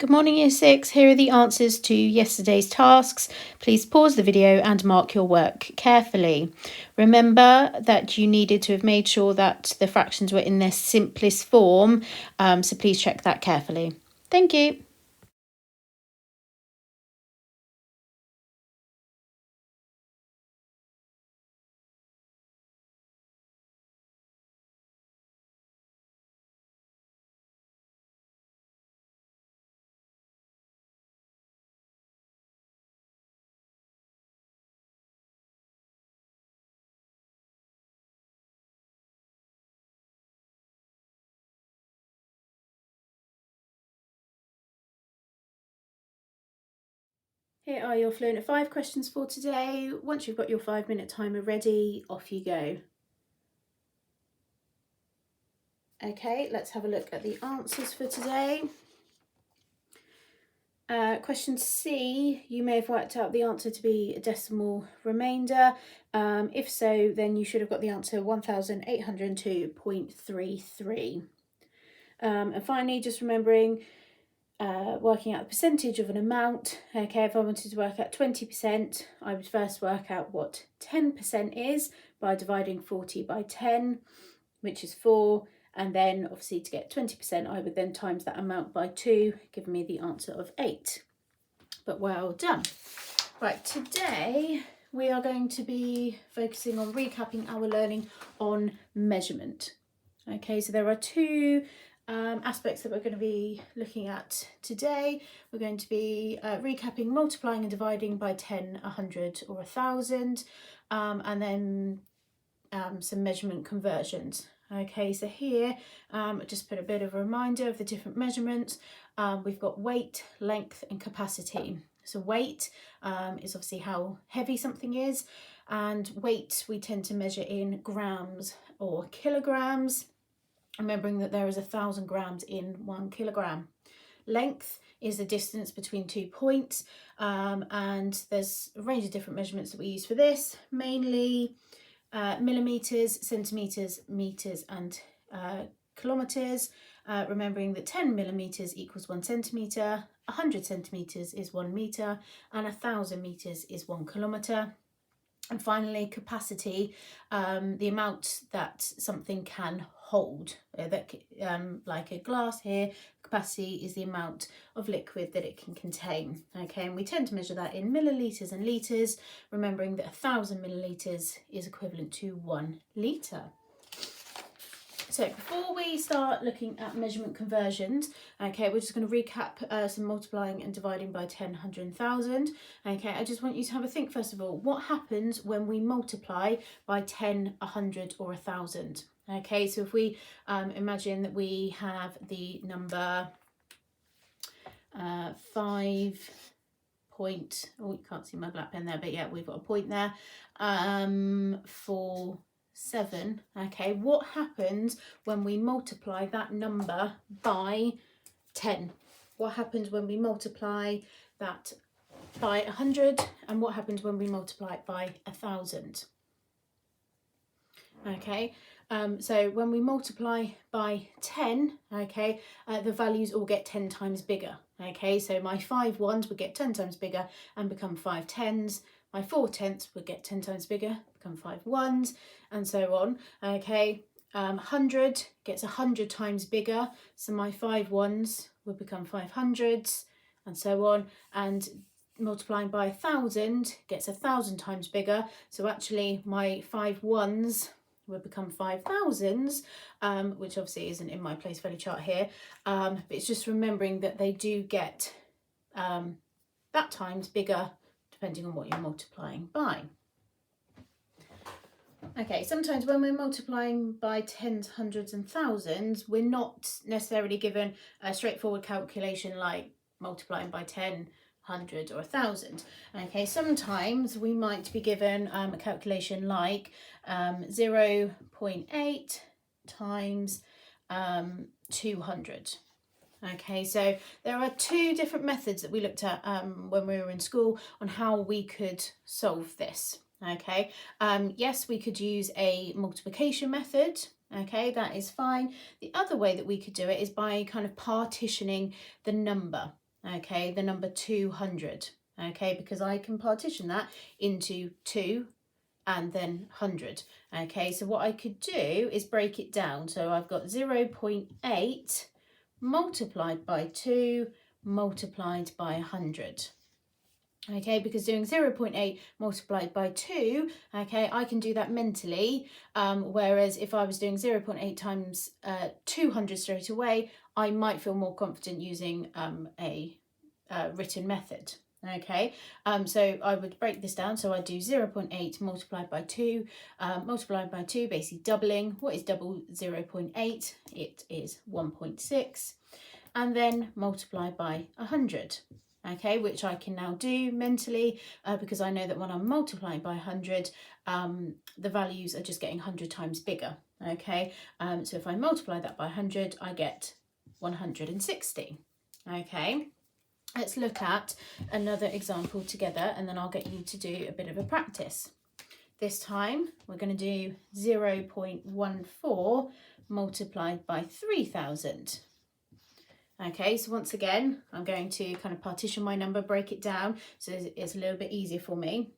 Good morning, Year 6. Here are the answers to yesterday's tasks. Please pause the video and mark your work carefully. Remember that you needed to have made sure that the fractions were in their simplest form, so please check that carefully. Thank you. Here are your Fluent at 5 questions for today. Once you've got your 5-minute timer ready, off you go. Okay, let's have a look at the answers for today. Question C, you may have worked out the answer to be a decimal remainder. If so, then you should have got the answer 1802.33. And finally, just remembering working out the percentage of an amount. Okay, if I wanted to work out 20%, I would first work out what 10% is by dividing 40 by 10, which is 4. And then obviously to get 20%, I would then times that amount by 2, giving me the answer of 8. But well done. Right, today we are going to be focusing on recapping our learning on measurement. Okay, so there are two aspects that we're going to be looking at today. We're going to be recapping multiplying and dividing by 10, 100 or 1,000, and then some measurement conversions. Okay, so here just put a bit of a reminder of the different measurements. We've got weight, length and capacity. So weight is obviously how heavy something is, and weight we tend to measure in grams or kilograms, remembering that there is 1,000 grams in 1 kilogram. Length is the distance between 2 points, and there's a range of different measurements that we use for this, mainly millimeters, centimeters, meters and kilometers, remembering that 10 millimeters equals 1 centimeter, 100 centimeters is 1 meter, and 1,000 meters is 1 kilometer. And finally, capacity, the amount that something can hold, like a glass here, capacity is the amount of liquid that it can contain. Okay, and we tend to measure that in millilitres and litres, remembering that 1,000 millilitres is equivalent to 1 litre. So before we start looking at measurement conversions, okay, we're just going to recap some multiplying and dividing by 10, 100 and 1,000. Okay, I just want you to have a think first of all, what happens when we multiply by 10, 100 or 1,000? Okay, so if we imagine that we have the number 5 point, oh, you can't see my black pen there, but yeah, we've got a point there, for 7. Okay, what happens when we multiply that number by 10? What happens when we multiply that by 100, and what happens when we multiply it by 1,000? Okay, so when we multiply by 10, okay, the values all get 10 times bigger. Okay, so my 5 ones would get 10 times bigger and become 5 tens. My 4 tenths would get 10 times bigger, become 5 ones, and so on. Okay, 100 gets 100 times bigger, so my 5 ones would become 5 hundreds, and so on. And multiplying by 1,000 gets 1,000 times bigger, so actually my 5 ones would become 5,000s, which obviously isn't in my place value chart here, but it's just remembering that they do get that times bigger depending on what you're multiplying by. Okay, sometimes when we're multiplying by tens, hundreds and thousands, we're not necessarily given a straightforward calculation like multiplying by 10, 100 or 1,000. Okay, sometimes we might be given a calculation like 0.8 times 200. Okay, so there are two different methods that we looked at when we were in school on how we could solve this. Okay, yes, we could use a multiplication method. Okay, that is fine. The other way that we could do it is by kind of partitioning the number. okay, the number 200, okay, because I can partition that into 2 and then 100. Okay, so what I could do is break it down. So I've got 0.8 multiplied by 2 multiplied by 100. Okay, because doing 0.8 multiplied by 2, okay, I can do that mentally, whereas if I was doing 0.8 times 200 straight away, I might feel more confident using a written method. Okay, so I would break this down. So I do 0.8 multiplied by 2, basically doubling. What is double 0.8? It is 1.6, and then multiply by 100. Okay, which I can now do mentally because I know that when I'm multiplying by 100, the values are just getting 100 times bigger. Okay, so if I multiply that by 100, I get 160. Okay, let's look at another example together, and then I'll get you to do a bit of a practice. This time we're going to do 0.14 multiplied by 3000. Okay, so once again, I'm going to kind of partition my number, break it down, so it's a little bit easier for me.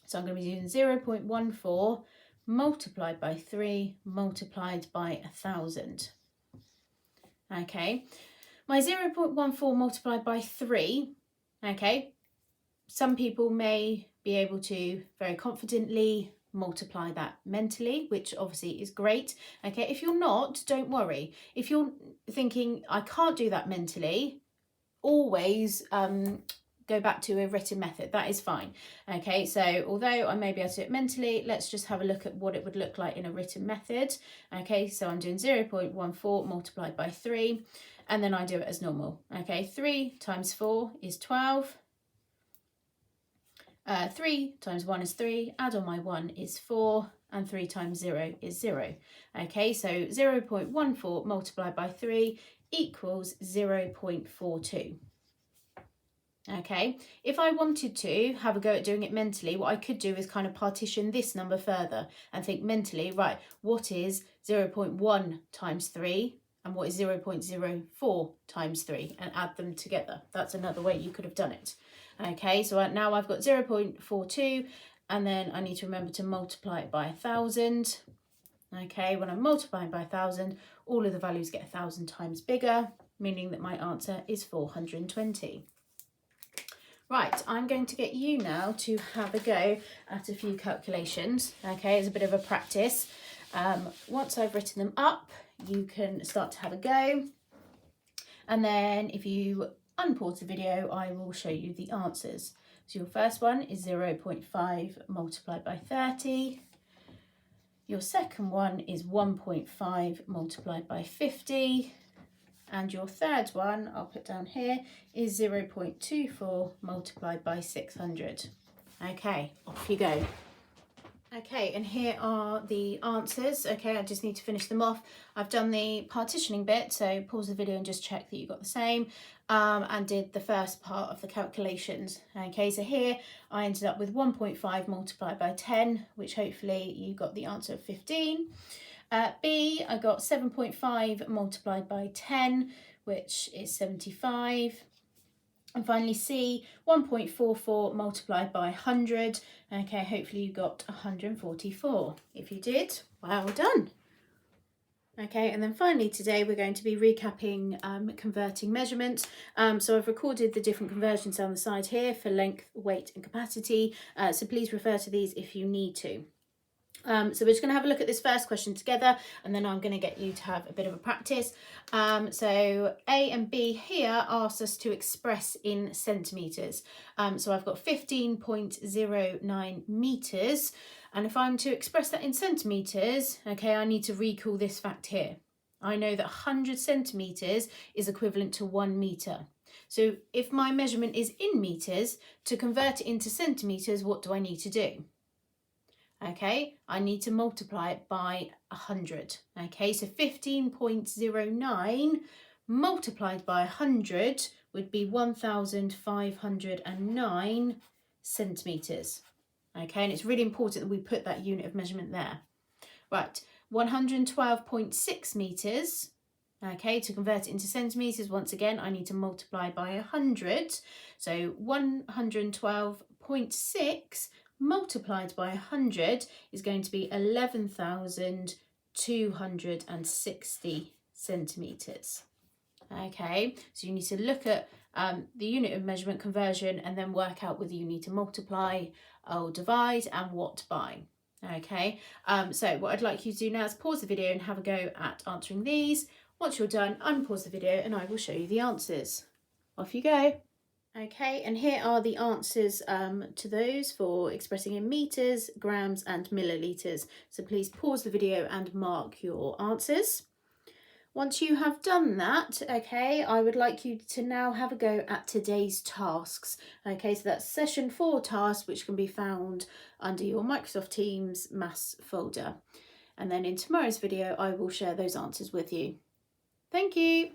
So I'm going to be using 0.14 multiplied by 3 multiplied by 1000. Okay, my 0.14 multiplied by 3, okay, some people may be able to very confidently multiply that mentally, which obviously is great. Okay, if you're not, don't worry. If you're thinking I can't do that mentally, always go back to a written method. That is fine. Okay, so although I may be able to do it mentally, let's just have a look at what it would look like in a written method. Okay, so I'm doing 0.14 multiplied by 3, and then I do it as normal. Okay, 3 times 4 is 12. 3 times 1 is 3, add on my 1 is 4, and 3 times 0 is 0. Okay, so 0.14 multiplied by 3 equals 0.42. Okay, if I wanted to have a go at doing it mentally, what I could do is kind of partition this number further and think mentally, right, what is 0.1 times 3 and what is 0.04 times 3, and add them together. That's another way you could have done it. Okay, so now I've got 0.42, and then I need to remember to multiply it by 1000. Okay, when I'm multiplying by 1000, all of the values get 1000 times bigger, meaning that my answer is 420. Right, I'm going to get you now to have a go at a few calculations, okay, as a bit of a practice. Once I've written them up, you can start to have a go. And then if you unpause the video, I will show you the answers. So your first one is 0.5 multiplied by 30. Your second one is 1.5 multiplied by 50. And your third one, I'll put down here, is 0.24 multiplied by 600. Okay, off you go. Okay, and here are the answers. Okay, I just need to finish them off. I've done the partitioning bit, so pause the video and just check that you got the same, and did the first part of the calculations. Okay, so here I ended up with 1.5 multiplied by 10, which hopefully you got the answer of 15. B, I got 7.5 multiplied by 10, which is 75. And finally C, 1.44 multiplied by 100. Okay, hopefully you got 144. If you did, well done. Okay, and then finally today we're going to be recapping converting measurements. So I've recorded the different conversions on the side here for length, weight and capacity. So please refer to these if you need to. So we're just going to have a look at this first question together, and then I'm going to get you to have a bit of a practice. So A and B here asks us to express in centimetres. So I've got 15.09 metres, and if I'm to express that in centimetres, okay, I need to recall this fact here. I know that 100 centimetres is equivalent to 1 metre. So if my measurement is in metres, to convert it into centimetres, what do I need to do? Okay, I need to multiply it by 100. Okay, so 15.09 multiplied by 100 would be 1,509 centimetres. Okay, and it's really important that we put that unit of measurement there. Right, 112.6 metres Okay, to convert it into centimetres, once again, I need to multiply by 100. So 112.6 multiplied by 100 is going to be 11,260 centimetres. Okay, so you need to look at the unit of measurement conversion and then work out whether you need to multiply or divide and what by. Okay, so what I'd like you to do now is pause the video and have a go at answering these. Once you're done, unpause the video and I will show you the answers. Off you go. Okay, and here are the answers to those for expressing in metres, grams and millilitres. So please pause the video and mark your answers. Once you have done that, okay, I would like you to now have a go at today's tasks. Okay, so that's session 4 tasks, which can be found under your Microsoft Teams Maths folder. And then in tomorrow's video, I will share those answers with you. Thank you.